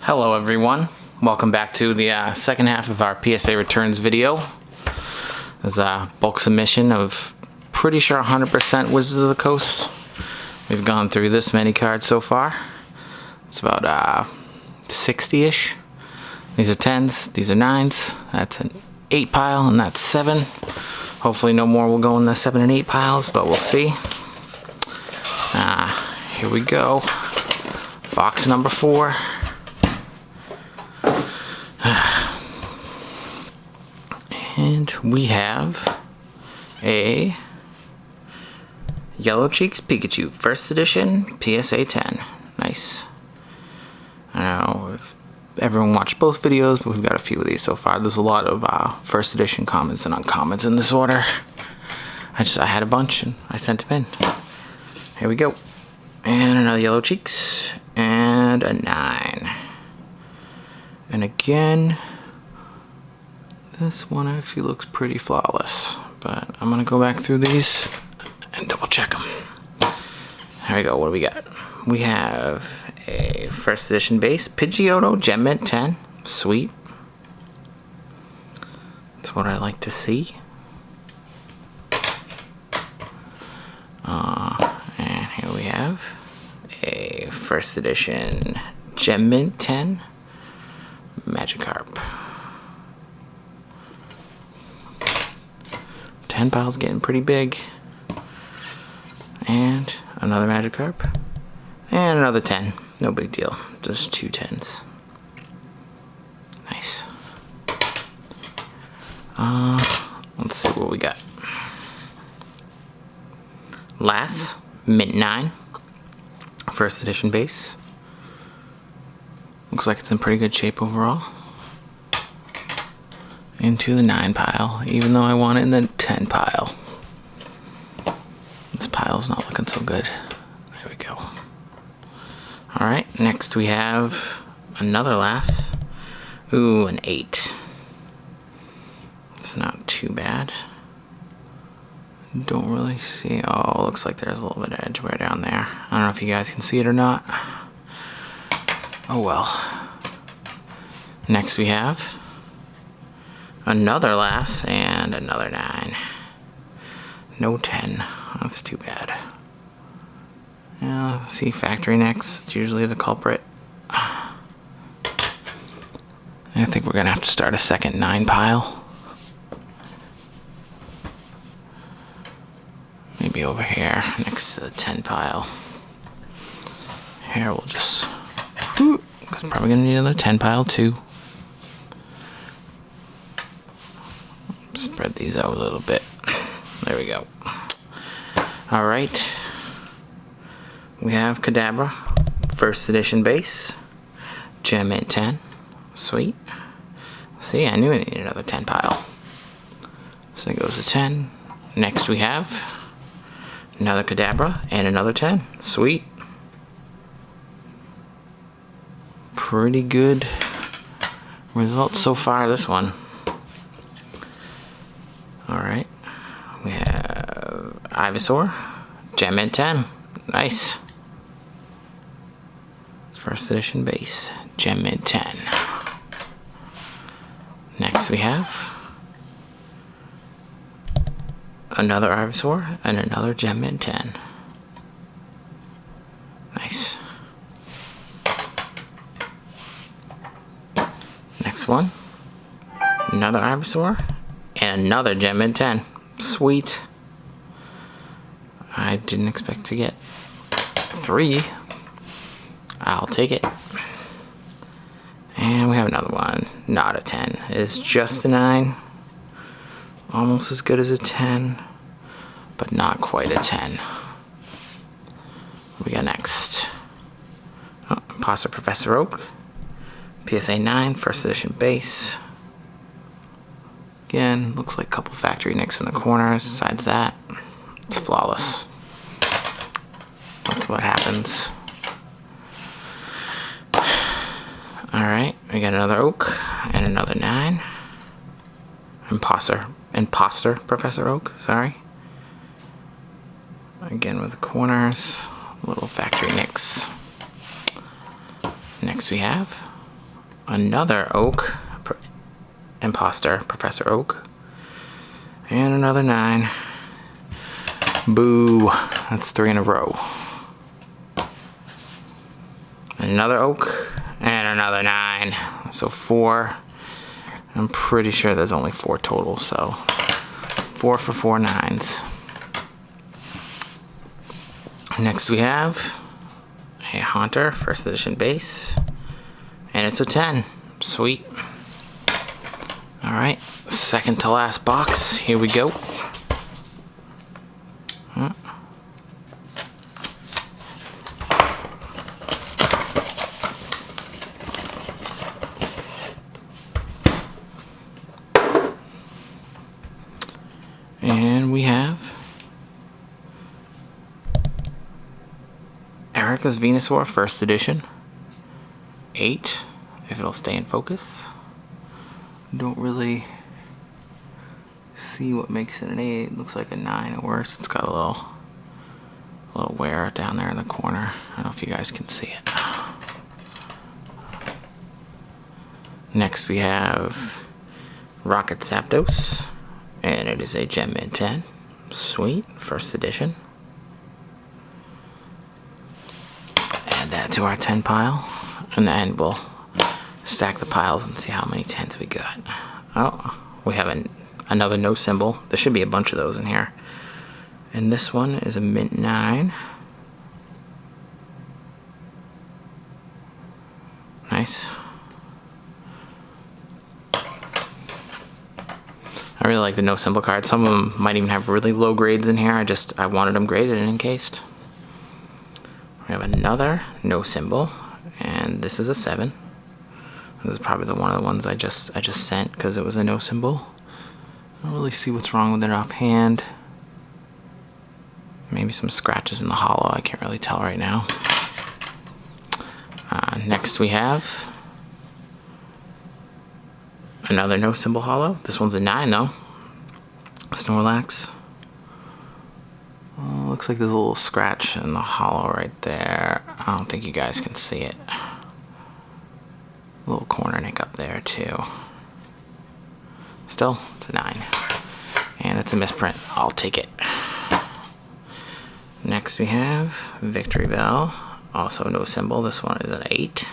Hello everyone, welcome back to the second half of our PSA returns video. There's a bulk submission of pretty sure 100% Wizards of the Coast. We've gone through this many cards so far. It's about 60-ish. These are 10s, these are 9s. That's an 8 pile and that's 7. Hopefully no more will go in the 7 and 8 piles, but we'll see. Here we go. Box number 4. And we have a Yellow Cheeks Pikachu, first edition, PSA 10. Nice. I don't know if everyone watched both videos, but we've got a few of these so far. There's a lot of first edition commons and uncommons in this order. I had a bunch and I sent them in. Here we go. And another Yellow Cheeks and a 9. And again, this one actually looks pretty flawless, but I'm gonna go back through these and double check them. There we go, what do we got? We have a first edition base, Pidgeotto Gem Mint 10, sweet. That's what I like to see. And here we have a first edition Gem Mint 10, Magikarp. 10 piles getting pretty big. And another Magikarp. And another 10. No big deal. Just 2 10s. Nice. Let's see what we got. Last, Mint 9. First edition base. Looks like it's in pretty good shape overall. Into the 9 pile, even though I want it in the 10 pile. This pile's not looking so good. There we go. Alright, next we have another last. Ooh, an 8. It's not too bad. Don't really see. Oh, looks like there's a little bit of edge wear down there. I don't know if you guys can see it or not. Oh well. Next we have another last and another 9. No 10. That's too bad. Yeah, see, factory next. It's usually the culprit. I think we're gonna have to start a second 9 pile. Maybe over here next to the 10 pile. Here we'll just. Because I'm probably gonna need another 10 pile too. Spread these out a little bit. There we go. Alright. We have Kadabra, first edition base. Gem Mint 10. Sweet. See, I knew I needed another 10 pile. So it goes to 10. Next we have another Kadabra and another 10. Sweet. Pretty good results so far, this one. Alright, we have Ivysaur, Gem Mint 10, nice. First edition base, Gem Mint 10. Next we have another Ivysaur and another Gem Mint 10. Nice. Next one, another Ivysaur. And another Gem Mint 10. Sweet. I didn't expect to get 3. I'll take it. And we have another one. Not a 10. It's just a 9. Almost as good as a 10. But not quite a 10. What we got next? Oh, Imposter Professor Oak. PSA 9. First edition base. Again, looks like a couple factory nicks in the corners. Besides that, it's flawless. That's what happens. Alright, we got another Oak and another 9. Imposter Professor Oak, sorry. Again with the corners, little factory nicks. Next we have Another Oak, Imposter, Professor Oak. And another 9. Boo. That's 3 in a row. Another Oak. And another 9. So 4. I'm pretty sure there's only 4 total, so 4 for 4 9s. Next we have a Haunter, first edition base. And it's a 10. Sweet. Alright, second to last box. Here we go. And we have Erica's Venusaur, first edition. 8, if it'll stay in focus. Don't really see what makes it an 8. Looks like a 9 or worse. It's got a little wear down there in the corner. I don't know if you guys can see it. Next we have Rocket Zapdos, and it is a Gem Mint 10. Sweet, first edition. Add that to our 10 pile, and then we'll stack the piles and see how many 10s we got. Oh, we have another no symbol. There should be a bunch of those in here. And this one is a Mint 9. Nice. I really like the no symbol cards. Some of them might even have really low grades in here. I wanted them graded and encased. We have another no symbol, and this is a 7. This is probably one of the ones I just sent because it was a no symbol. I don't really see what's wrong with it offhand. Maybe some scratches in the hollow. I can't really tell right now. Next we have another no symbol hollow. This one's a 9 though. Snorlax. Looks like there's a little scratch in the hollow right there. I don't think you guys can see it. A little corner nick up there too. Still, it's a 9. And it's a misprint. I'll take it. Next we have Victory Bell. Also no symbol. This one is an 8.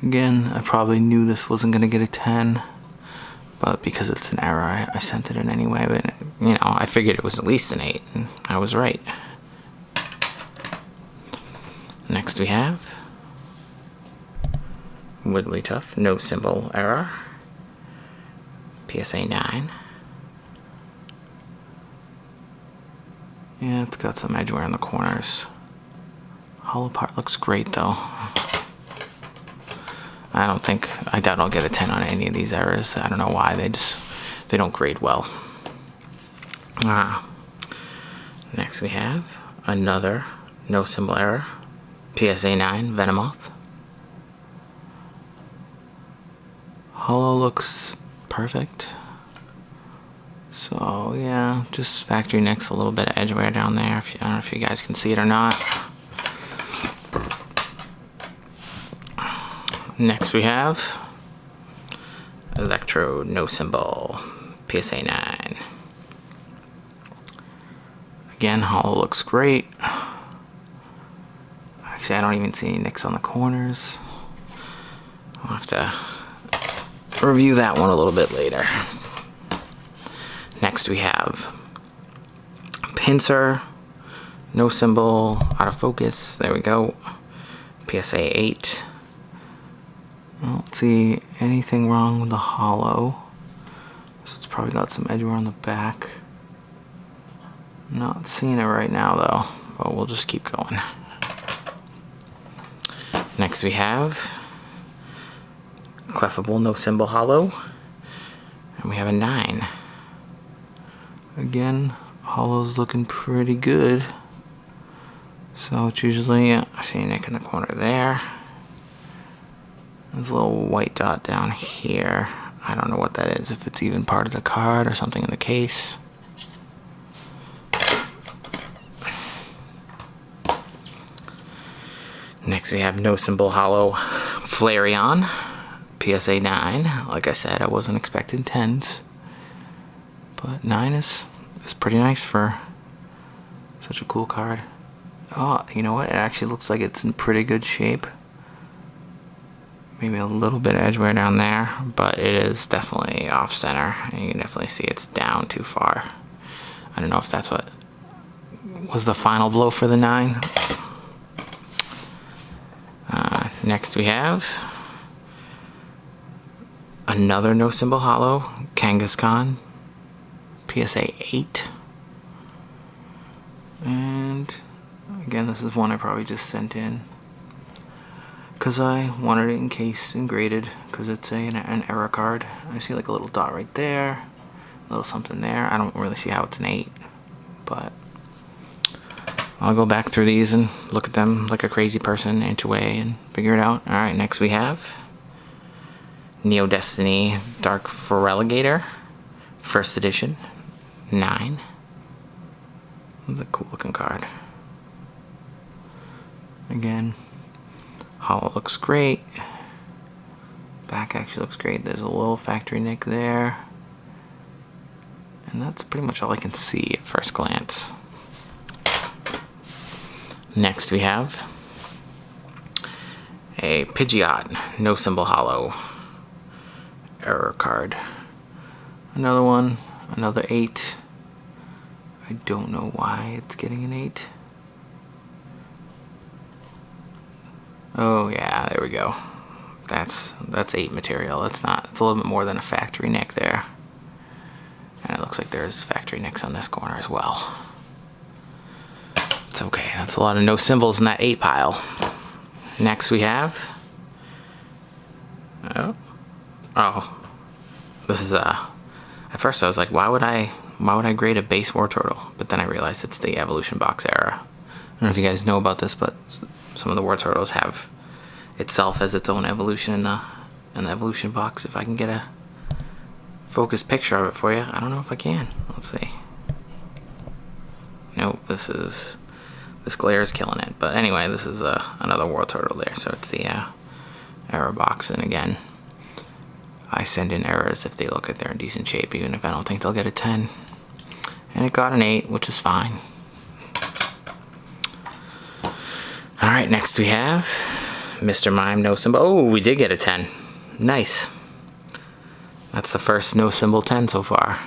Again, I probably knew this wasn't going to get a 10. But because it's an error, I sent it in anyway. But, you know, I figured it was at least an 8. And I was right. Next we have Wigglytuff. No symbol error. PSA 9. Yeah, it's got some edge wear in the corners. Hollow part looks great though. I doubt I'll get a 10 on any of these errors. I don't know why, they don't grade well. Next we have another no symbol error. PSA 9 Venomoth. Hollow looks perfect. So yeah, just factory nicks, a little bit of edge wear down there. I don't know if you guys can see it or not. Next we have Electro no symbol PSA 9. Again, hollow looks great. Actually, I don't even see any nicks on the corners. I'll have to review that one a little bit later. Next we have Pinsir, no symbol, out of focus. There we go. PSA 8. I don't see anything wrong with the hollow. So it's probably got some edge wear on the back. Not seeing it right now though, but we'll just keep going. Next we have Clefable no symbol hollow, and we have a 9. Again, hollow's looking pretty good. So it's usually, I see a nick in the corner there. There's a little white dot down here. I don't know what that is, if it's even part of the card or something in the case. Next we have No Symbol Hollow Flareon, PSA 9. Like I said, I wasn't expecting 10s, but 9 is pretty nice for such a cool card. Oh, you know what? It actually looks like it's in pretty good shape. Maybe a little bit of edge wear down there, but it is definitely off center. And you can definitely see it's down too far. I don't know if that's what was the final blow for the 9. Next we have another No Symbol Hollow, Kangaskhan, PSA 8. And again, this is one I probably just sent in because I wanted it encased and graded because it's an error card. I see like a little dot right there, a little something there. I don't really see how it's an 8, but I'll go back through these and look at them like a crazy person, inch away, and figure it out. Alright, next we have Neo Destiny Dark Feraligatr, first edition, 9. That's a cool looking card. Again, hollow looks great. Back actually looks great. There's a little factory nick there. And that's pretty much all I can see at first glance. Next we have a Pidgeot, No Symbol Hollow, error card. Another one, another 8. I don't know why it's getting an 8. Oh yeah, there we go. That's 8 material. It's not. It's a little bit more than a factory nick there. And it looks like there's factory nicks on this corner as well. It's okay. That's a lot of no symbols in that 8 pile. Next we have this is at first I was like, why would I grade a base War Turtle? But then I realized it's the evolution box era. I don't know if you guys know about this, but some of the War Turtles have itself as its own evolution in the evolution box. If I can get a focused picture of it for you. I don't know if I can. Let's see. Nope, this glare is killing it. But anyway, this is another War Turtle there. So it's the error box. And again, I send in errors if they look like they're in decent shape, even if I don't think they'll get a 10. And it got an 8, which is fine. Alright, next we have Mr. Mime, No Symbol. Oh, we did get a 10. Nice. That's the first No Symbol 10 so far.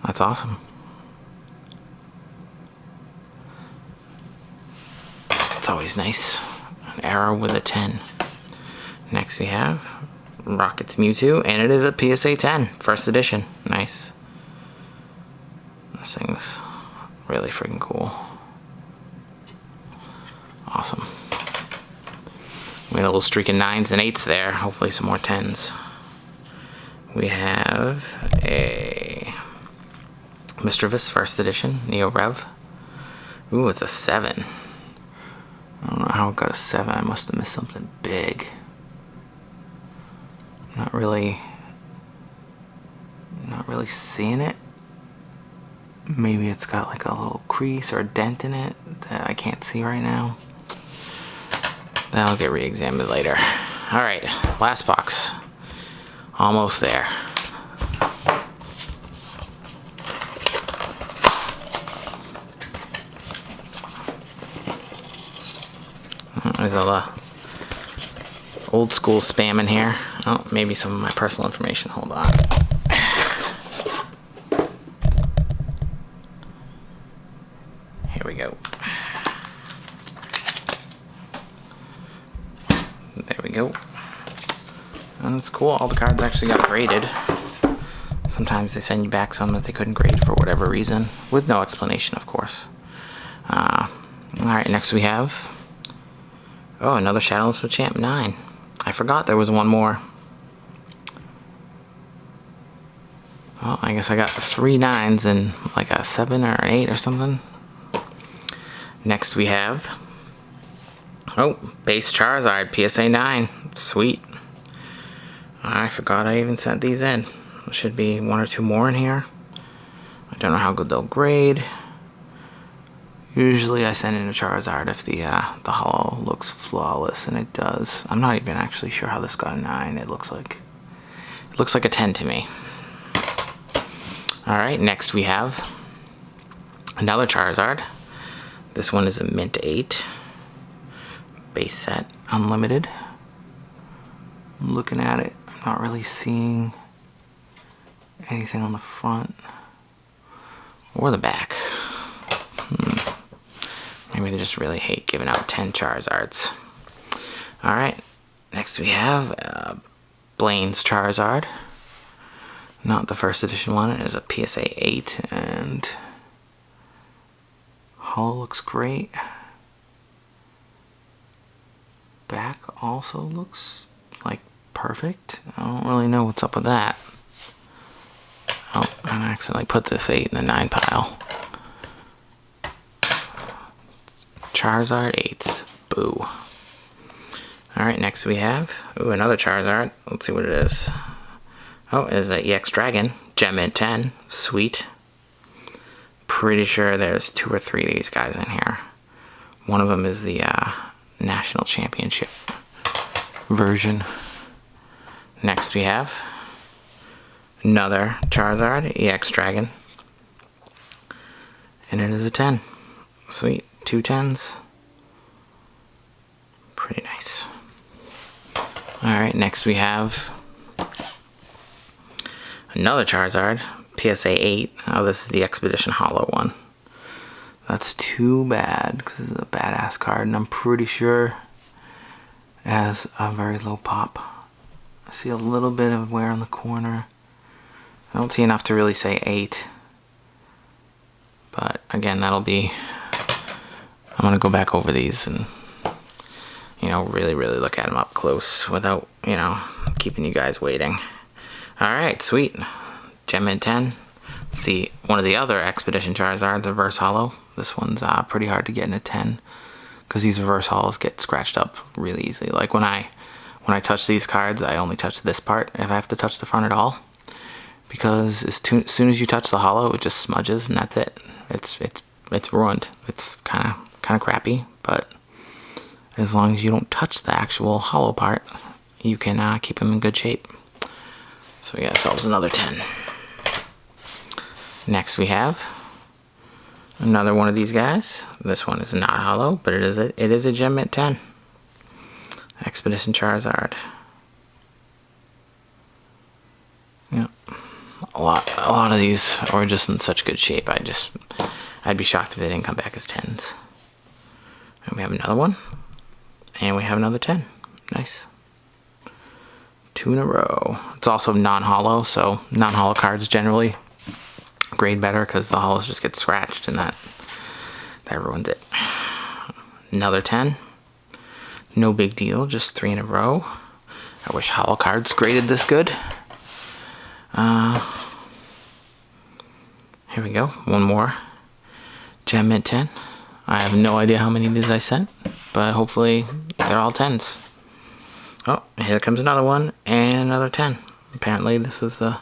That's awesome. It's always nice. An error with a 10. Next we have Rocket's Mewtwo, and it is a PSA 10, first edition. Nice. This thing's really freaking cool. Awesome. We had a little streak of 9s and 8s there. Hopefully some more 10s. We have a Mischievous, first edition, Neo Rev. Ooh, it's a 7. I don't know how it got a 7. I must have missed something big. Not really seeing it. Maybe it's got like a little crease or a dent in it that I can't see right now. That'll get re-examined later. Alright, last box. Almost there. There's a lot of old school spam in here. Oh, maybe some of my personal information. Hold on. Here we go. There we go. And it's cool. All the cards actually got graded. Sometimes they send you back some that they couldn't grade for whatever reason, with no explanation, of course. Alright, next we have another Shadowless with Champ 9. I forgot there was one more. Well, I guess I got 3 9s and like a 7 or an 8 or something. Next we have base Charizard, PSA 9. Sweet. I forgot I even sent these in. There should be 1 or 2 more in here. I don't know how good they'll grade. Usually I send in a Charizard if the holo looks flawless, and it does. I'm not even actually sure how this got a 9. It looks like a 10 to me. Alright, next we have another Charizard. This one is a Mint 8. Base set, unlimited. I'm looking at it, I'm not really seeing anything on the front or the back. Maybe they just really hate giving out 10 Charizards. Alright, next we have Blaine's Charizard. Not the first edition one, it is a PSA 8, and holo looks great. Back also looks like perfect. I don't really know what's up with that. Oh, I accidentally put this 8 in the 9 pile. Charizard 8s. Boo. Alright, next we have another Charizard. Let's see what it is. Oh, it is an EX Dragon. Gem Mint 10. Sweet. Pretty sure there's 2 or 3 of these guys in here. One of them is the National Championship version. Next we have another Charizard, EX Dragon. And it is a 10. Sweet. 2 10s. Pretty nice. Alright, next we have another Charizard, PSA 8. Oh, this is the Expedition Holo one. That's too bad, because it's a badass card, and I'm pretty sure it has a very low pop. I see a little bit of wear on the corner. I don't see enough to really say 8. But again, that'll be... I'm going to go back over these and, you know, really look at them up close without, you know, keeping you guys waiting. Alright, sweet. Gem Mint 10. Let's see, one of the other Expedition Charizards, the Reverse Holo. This one's pretty hard to get in a 10, because these Reverse Holos get scratched up really easily. Like when I touch these cards, I only touch this part if I have to touch the front at all, because as soon as you touch the holo, it just smudges and that's it. It's ruined. It's kind of crappy, but as long as you don't touch the actual holo part, you can keep them in good shape. So we got ourselves another 10. Next we have another one of these guys. This one is not holo, but it is a Gem Mint 10. Expedition Charizard. Yeah. A lot of these are just in such good shape. I'd be shocked if they didn't come back as 10s. And we have another one. And we have another 10. Nice. 2 in a row. It's also non-holo, so non-holo cards generally grade better because the holos just get scratched, and that ruins it. Another 10. No big deal, just 3 in a row. I wish holo cards graded this good. Here we go, one more. Gem Mint 10. I have no idea how many of these I sent, but hopefully they're all 10s. Oh, here comes another one, and another 10. Apparently this is the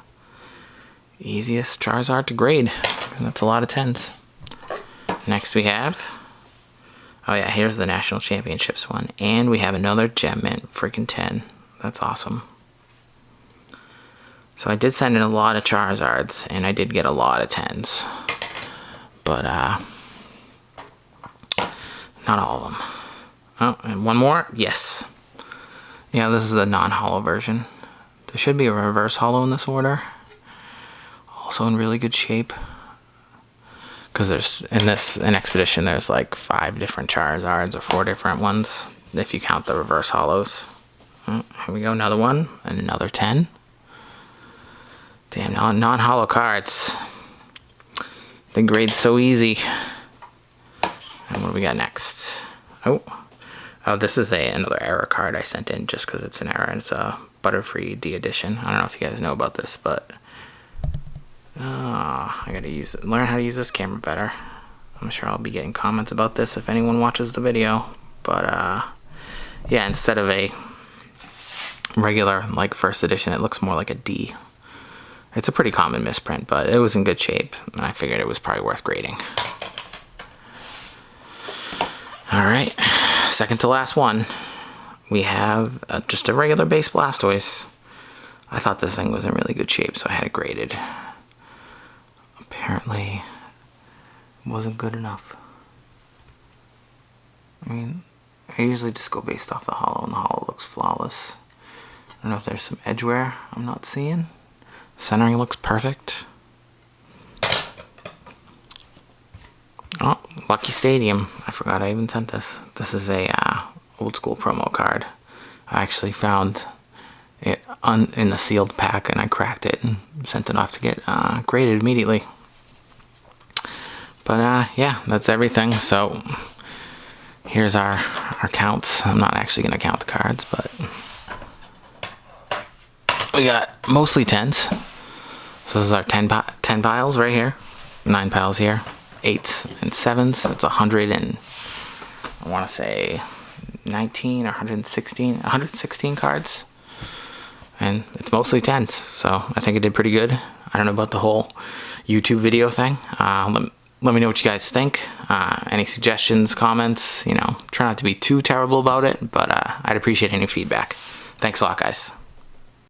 easiest Charizard to grade. That's a lot of 10s. Next we have... oh yeah, here's the National Championships one. And we have another Gem Mint freaking 10. That's awesome. So I did send in a lot of Charizards, and I did get a lot of 10s. But, not all of them. Oh, and one more? Yes. Yeah, this is the non-holo version. There should be a reverse holo in this order. Also in really good shape. Because there's, in Expedition, there's like 5 different Charizards, or 4 different ones, if you count the reverse holos. Oh, here we go, another one, and another 10. Damn, non-holo cards. They grade so easy. And what do we got next? Oh, this is another error card I sent in just because it's an error, and it's a Butterfree D edition. I don't know if you guys know about this, but I gotta learn how to use this camera better. I'm sure I'll be getting comments about this if anyone watches the video. But yeah, instead of a regular like first edition, it looks more like a D. It's a pretty common misprint, but it was in good shape, and I figured it was probably worth grading. Alright, second to last one. We have just a regular base Blastoise. I thought this thing was in really good shape, so I had it graded. Apparently, wasn't good enough. I mean, I usually just go based off the holo, and the holo looks flawless. I don't know if there's some edge wear I'm not seeing. Centering looks perfect. Oh, Lucky Stadium. I forgot I even sent this. This is a old school promo card. I actually found it in the sealed pack, and I cracked it and sent it off to get graded immediately. But yeah, that's everything. So here's our counts. I'm not actually going to count the cards, but we got mostly 10s. So this is our 10 piles right here. 9 piles here. 8s and 7s. That's 100 and I want to say 19 or 116 cards. And it's mostly 10s. So I think I did pretty good. I don't know about the whole YouTube video thing. Let me know what you guys think. Any suggestions, comments, you know, try not to be too terrible about it, but I'd appreciate any feedback. Thanks a lot, guys.